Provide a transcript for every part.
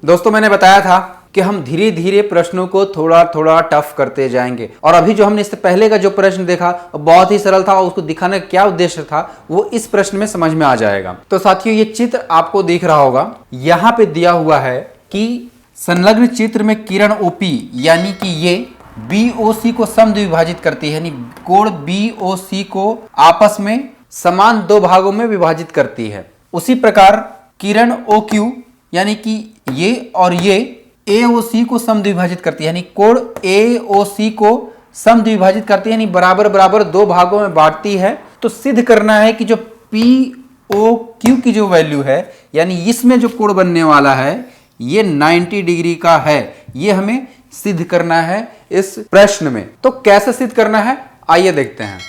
दोस्तों मैंने बताया था कि हम धीरे धीरे प्रश्नों को थोड़ा थोड़ा टफ करते जाएंगे और अभी जो हमने इससे पहले का जो प्रश्न देखा बहुत ही सरल था और उसको दिखाने का क्या उद्देश्य था वो इस प्रश्न में समझ में आ जाएगा। तो साथियों ये चित्र आपको दिख रहा होगा, यहाँ पे दिया हुआ है कि संलग्न चित्र में किरण OP यानी कि ये BOC को समद्विभाजित करती है, यानी कोण BOC को आपस में समान दो भागों में विभाजित करती है। उसी प्रकार किरण OQ यानी कि ये और ये AOC को समद्विभाजित करती है, यानी कोण AOC को समद्विभाजित करती है, यानी बराबर बराबर दो भागों में बांटती है। तो सिद्ध करना है कि जो POQ की जो वैल्यू है यानी इसमें जो कोण बनने वाला है ये 90 डिग्री का है, ये हमें सिद्ध करना है इस प्रश्न में। तो कैसे सिद्ध करना है आइए देखते हैं।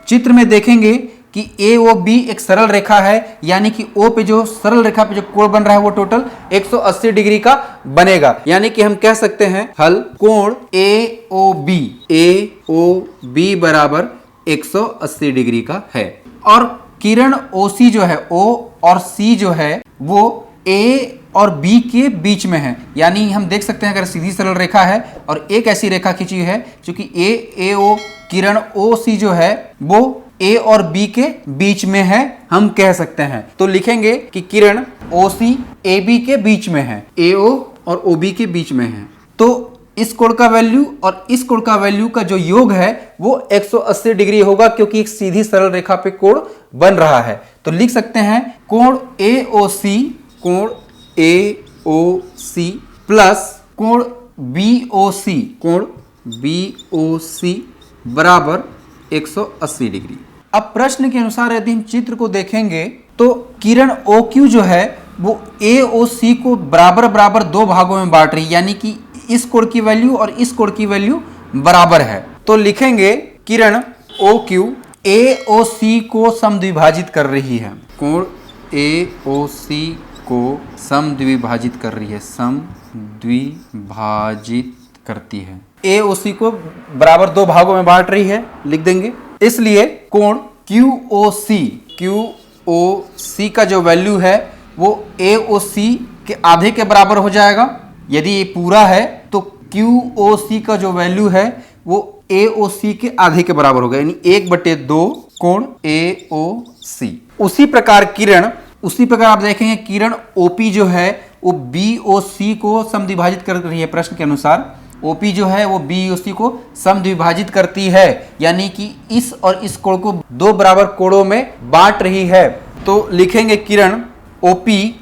चित्र में देखेंगे कि AOB एक सरल रेखा है, यानी कि O पे जो सरल रेखा पे जो कोण बन रहा है वो टोटल 180 डिग्री का बनेगा, यानी कि हम कह सकते हैं हल कोण AOB बराबर 180 डिग्री का है। और किरण OC जो है O और C जो है वो A और B के बीच में है, यानी हम देख सकते हैं अगर सीधी सरल रेखा है और एक ऐसी रेखा खींची है क्योंकि AO किरण OC जो है वो A और B के बीच में है, हम कह सकते हैं। तो लिखेंगे कि किरण OC AB के बीच में है, AO और OB के बीच में है। तो इस कोण का वैल्यू और इस कोण का वैल्यू का जो योग है वो 180 डिग्री होगा, क्योंकि एक सीधी सरल रेखा पे कोण बन रहा है। तो लिख सकते हैं कोण AOC प्लस कोण BOC बराबर 180 डिग्री। अब प्रश्न के अनुसार यदि हम चित्र को देखेंगे तो किरण OQ जो है वो AOC को बराबर बराबर दो भागों में बांट रही है, यानी कि इस कोण की वैल्यू और इस कोण की वैल्यू बराबर है। तो लिखेंगे किरण OQ AOC को समद्विभाजित कर रही है, कोण AOC को समद्विभाजित कर रही है, समद्विभाजित करती है। AOC को बराबर दो भागों में बांट रही है, लिख देंगे। इसलिए कोण QOC का जो वैल्यू है वो AOC के आधे के बराबर हो जाएगा। यदि ये पूरा है तो QOC का जो वैल्यू है वो AOC के आधे के बराबर होगा, यानी 1/2 कोण AOC। उसी प्रकार आप देखेंगे किरण OP जो है वो BOC को समद्विभाजित कर रही है। प्रश्न के अनुसार OP जो है वो BOC को समद्विभाजित करती है, यानी कि इस और इस कोण को दो बराबर कोणों में बांट रही है। तो लिखेंगे किरण OP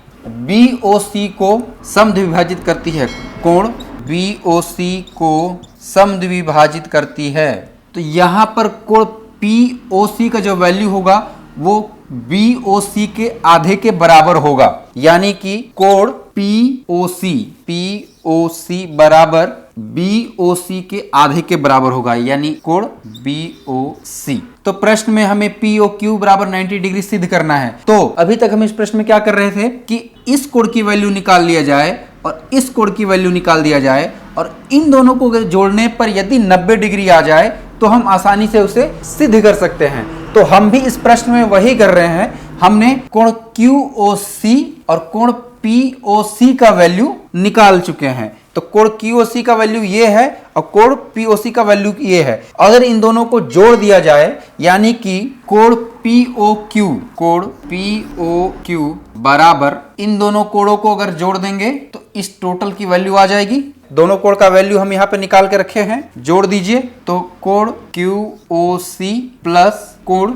BOC को समद्विभाजित करती है, कोण BOC को समद्विभाजित करती है। तो यहाँ पर कोण POC का जो वैल्यू होगा वो BOC के आधे के बराबर होगा, यानी कि कोण POC बराबर BOC के आधे के बराबर होगा, यानी कोण BOC। तो प्रश्न में हमें POQ बराबर 90 डिग्री सिद्ध करना है। तो अभी तक हम इस प्रश्न में क्या कर रहे थे कि इस कोण की वैल्यू निकाल लिया जाए और इस कोण की वैल्यू निकाल दिया जाए, और इन दोनों को जोड़ने पर यदि 90 डिग्री आ जाए तो हम आसानी से उसे सिद्ध कर सकते हैं। तो हम भी इस प्रश्न में वही कर रहे हैं। हमने कोण QOC और कोण POC का वैल्यू निकाल चुके हैं। तो कोण QOC का वैल्यू ये है और कोण POC का वैल्यू ये है। अगर इन दोनों को जोड़ दिया जाए, यानी कि कोण POQ बराबर इन दोनों कोणों को अगर जोड़ देंगे तो इस टोटल की वैल्यू आ जाएगी। दोनों कोण का वैल्यू हम यहाँ पे निकाल के रखे हैं, जोड़ दीजिए। तो कोण QOC प्लस कोण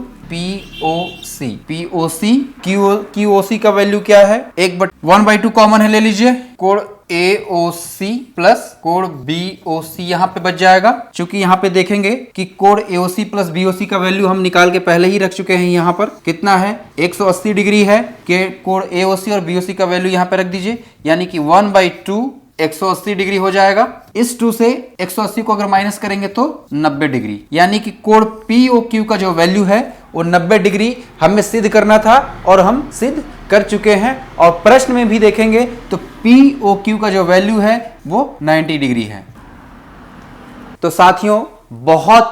QOC का वैल्यू क्या है, 1/2 कॉमन है, ले लीजिए। कोण AOC प्लस कोण BOC यहाँ पे बच जाएगा। चूंकि यहाँ पे देखेंगे कि कोण AOC प्लस BOC का वैल्यू हम निकाल के पहले ही रख चुके हैं। यहाँ पर कितना है, 180 डिग्री है कि कोण AOC और BOC का वैल्यू यहाँ पे रख दीजिए, यानी कि 1/2 180 डिग्री हो जाएगा। इस 2 से 180 को अगर माइनस करेंगे तो 90 डिग्री, यानी कि कोण POQ का जो वैल्यू है वो 90 डिग्री हमें सिद्ध करना था और हम सिद्ध कर चुके हैं। और प्रश्न में भी देखेंगे तो POQ का जो वैल्यू है वो 90 डिग्री है। तो साथियों बहुत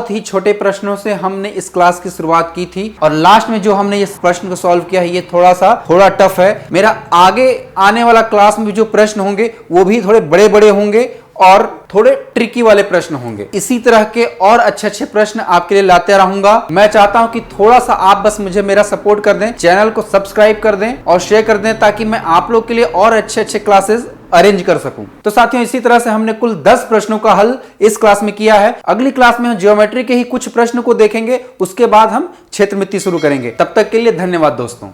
ही छोटे प्रश्नों से हमने इस क्लास की शुरुआत की थी और लास्ट में जो हमने इस प्रश्न को सॉल्व किया है ये थोड़ा टफ है। मेरा आगे आने वाला क्लास में जो प्रश्न होंगे वो भी थोड़े बड़े बड़े होंगे और थोड़े ट्रिकी वाले प्रश्न होंगे। इसी तरह के और अच्छे प्रश्न आपके लिए लाते रहूंगा। मैं चाहता हूं कि थोड़ा सा आप बस मुझे मेरा सपोर्ट कर दें, चैनल को सब्सक्राइब कर दें और शेयर कर दें ताकि मैं आप लोग के लिए और अच्छे क्लासेस अरेंज कर सकूं। तो साथियों, इसी तरह से हमने कुल 10 प्रश्नों का हल इस क्लास में किया है। अगली क्लास में हम ज्योमेट्री के ही कुछ प्रश्न को देखेंगे, उसके बाद हम क्षेत्रमिति शुरू करेंगे। तब तक के लिए धन्यवाद दोस्तों।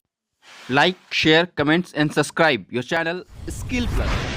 Like, share, comments and subscribe your channel Skill Plus.